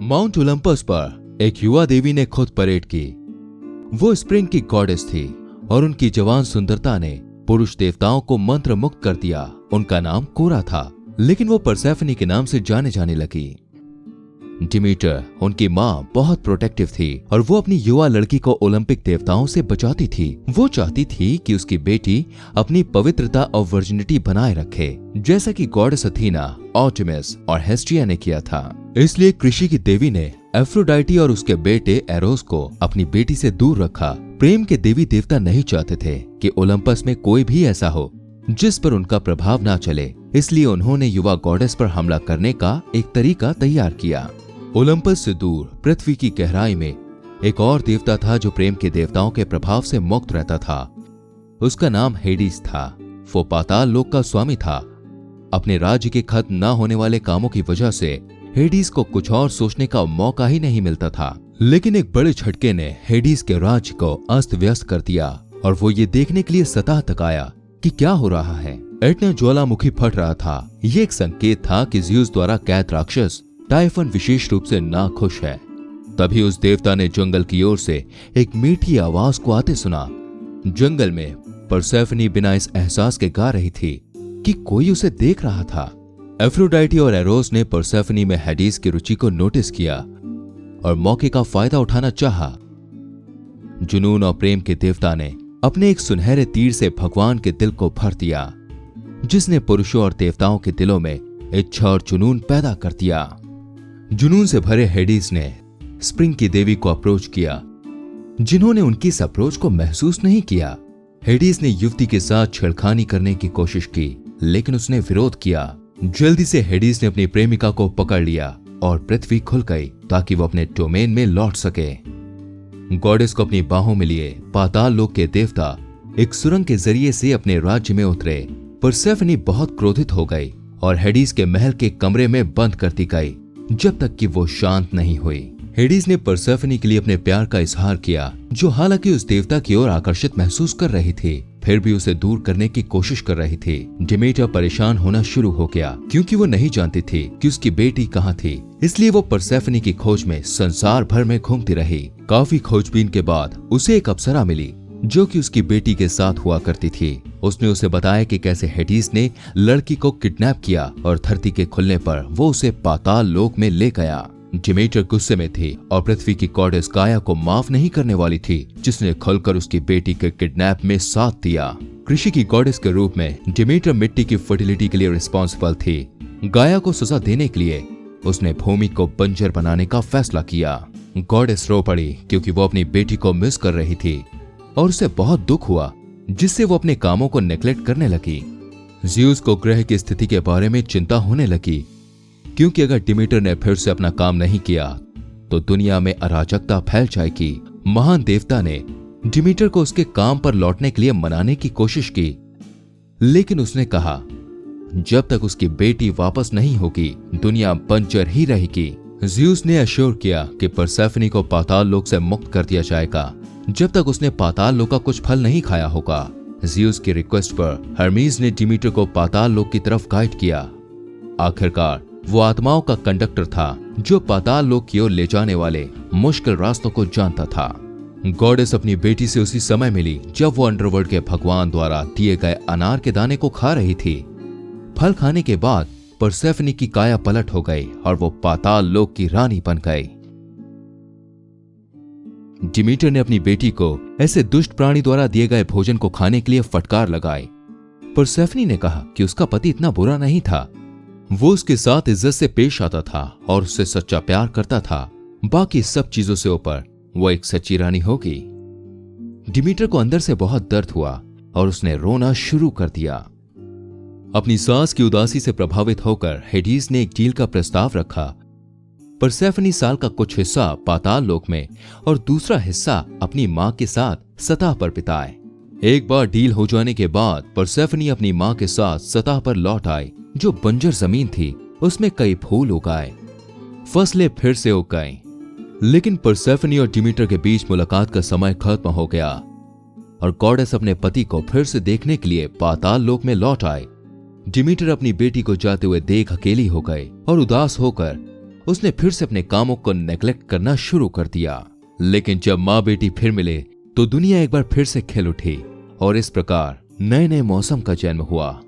Mount Olympus पर एक युवा देवी ने खुद परेड की। वो स्प्रिंग की गॉडेस थी और उनकी जवान सुंदरता ने पुरुष देवताओं को मंत्र मुक्त कर दिया। उनका नाम कोरा था, लेकिन वो परसेफनी के नाम से जाने जाने लगी। डिमीटर, उनकी माँ, बहुत प्रोटेक्टिव थी और वो अपनी युवा लड़की को ओलंपिक देवताओं से बचाती थी। वो चाहती थी कि उसकी बेटी अपनी पवित्रता और वर्जिनिटी बनाए रखे, जैसा कि गॉडेस अथीना, आर्टेमिस और हेस्टिया ने किया था। इसलिए कृषि की देवी ने एफ्रोडाइटी और उसके बेटे एरोस को अपनी बेटी से दूर रखा। प्रेम के देवी देवता नहीं चाहते थे कि ओलंपस में कोई भी ऐसा हो जिस पर उनका प्रभाव ना चले, इसलिए उन्होंने युवा गॉडेस पर हमला करने का एक तरीका तैयार किया। ओलंपस से दूर पृथ्वी की गहराई में एक और देवता था जो प्रेम के देवताओं के प्रभाव से मुक्त रहता था। उसका नाम हेडिस था। वो पाताल लोक का स्वामी था। अपने राज्य के खत्म न होने वाले कामों की वजह से हेडिस को कुछ और सोचने का मौका ही नहीं मिलता था। लेकिन एक बड़े झटके ने हेडिस के राज्य को अस्त व्यस्त कर दिया और वो ये देखने के लिए सतह तक आया कि क्या हो रहा है। एटना ज्वालामुखी फट रहा था। ये एक संकेत था कि ज़्यूस द्वारा कैद राक्षस टाइफन विशेष रूप से नाखुश है। तभी उस देवता ने जंगल की ओर से एक मीठी आवाज को आते सुना। जंगल में परसेफनी बिना इस एहसास के गा रही थी कि कोई उसे देख रहा था। एफ्रोडाइटी और एरोस ने परसेफनी में हेडिस की रुचि को नोटिस किया और मौके का फायदा उठाना चाहा। जुनून और प्रेम के देवता ने अपने एक सुनहरे तीर से भगवान के दिल को भर दिया, जिसने पुरुषों और देवताओं के दिलों में इच्छा और जुनून पैदा कर दिया। जुनून से भरे हेडिस ने स्प्रिंग की देवी को अप्रोच किया, जिन्होंने उनकी इस अप्रोच को महसूस नहीं किया। हेडिस ने युवती के साथ छेड़खानी करने की कोशिश की, लेकिन उसने विरोध किया। जल्दी से हेडिस ने अपनी प्रेमिका को पकड़ लिया और पृथ्वी खुल गई ताकि वो अपने डोमेन में लौट सके। गॉडेस को अपनी बाहों में लिए पाताल लोक के देवता एक सुरंग के जरिए से अपने राज्य में उतरे। परसेफनी बहुत क्रोधित हो गई और हेडिस के महल के कमरे में बंद कर दी गई जब तक कि वो शांत नहीं हुई। हेडिस ने परसेफनी के लिए अपने प्यार का इजहार किया, जो हालांकि उस देवता की ओर आकर्षित महसूस कर रही थी, फिर भी उसे दूर करने की कोशिश कर रही थी। डिमेटर परेशान होना शुरू हो गया क्योंकि वो नहीं जानती थी कि उसकी बेटी कहाँ थी। इसलिए वो परसेफनी की खोज में संसार भर में घूमती रही। काफी खोजबीन के बाद उसे एक अप्सरा मिली जो कि उसकी बेटी के साथ हुआ करती थी। उसने उसे बताया कि कैसे हेडिस ने लड़की को किडनैप किया और धरती के खुलने पर वो उसे पाताल लोक में ले गया। डिमेटर गुस्से में थी और पृथ्वी की गॉडेस गाया को माफ नहीं करने वाली थी, जिसने खुलकर उसकी बेटी के किडनैप में साथ दिया। कृषि की गॉडेस के रूप में डिमेटर मिट्टी की फर्टिलिटी के लिए रिस्पॉन्सिबल थी। गाया को सजा देने के लिए उसने भूमि को बंजर बनाने का फैसला किया। गॉडेस रो पड़ी क्योंकि वो अपनी बेटी को मिस कर रही थी और उसे बहुत दुख हुआ, जिससे वो अपने कामों को नेग्लेक्ट करने लगी। ज़्यूस को ग्रह की स्थिति के बारे में चिंता होने लगी, क्योंकि अगर डिमीटर ने फिर से अपना काम नहीं किया तो दुनिया में अराजकता फैल जाएगी। महान देवता ने डिमीटर को उसके काम पर लौटने के लिए मनाने की कोशिश की, लेकिन उसने कहा जब तक उसकी बेटी वापस नहीं होगी दुनिया बंजर ही रहेगी। ज़्यूस ने अश्योर किया कि परसेफनी को पाताल लोक से मुक्त कर दिया जाएगा जब तक उसने पाताल लोक का कुछ फल नहीं खाया होगा। ज़्यूस की रिक्वेस्ट पर हर्मीज ने डिमीटर को पाताल लोक की तरफ गाइड किया। आखिरकार वो आत्माओं का कंडक्टर था जो पाताल लोक की ओर ले जाने वाले मुश्किल रास्तों को जानता था। गॉडेस अपनी बेटी से उसी समय मिली जब वो अंडरवर्ल्ड के भगवान द्वारा दिए गए अनार के दाने को खा रही थी। फल खाने के बाद परसेफनी की काया पलट हो गई और वो पाताल लोक की रानी बन गई। डिमीटर ने अपनी बेटी को ऐसे दुष्ट प्राणी द्वारा दिए गए भोजन को खाने के लिए फटकार लगाई। परसेफनी ने कहा कि उसका पति इतना बुरा नहीं था। वो उसके साथ इज्जत से पेश आता था और उससे सच्चा प्यार करता था। बाकी सब चीजों से ऊपर वो एक सच्ची रानी होगी। डिमीटर को अंदर से बहुत दर्द हुआ और उसने रोना शुरू कर दिया। अपनी सास की उदासी से प्रभावित होकर हेडिस ने एक डील का प्रस्ताव रखा। परसेफनी साल का कुछ हिस्सा पाताल लोक में और दूसरा हिस्सा अपनी मां के साथ सतह पर बिताए। एक बार डील हो जाने के बाद परसेफनी अपनी मां के साथ सतह पर लौट आई। जो बंजर जमीन थी उसमें कई फूल उगाए, फसलें फिर से उग गईं। लेकिन परसेफनी और डिमीटर के बीच मुलाकात का समय खत्म हो गया और गॉडेस अपने पति को फिर से देखने के लिए पाताल लोक में लौट आए। डिमीटर अपनी बेटी को जाते हुए देख अकेली हो गए और उदास होकर उसने फिर से अपने कामों को नेग्लेक्ट करना शुरू कर दिया। लेकिन जब माँ बेटी फिर मिले तो दुनिया एक बार फिर से खिल उठी और इस प्रकार नए नए मौसम का जन्म हुआ।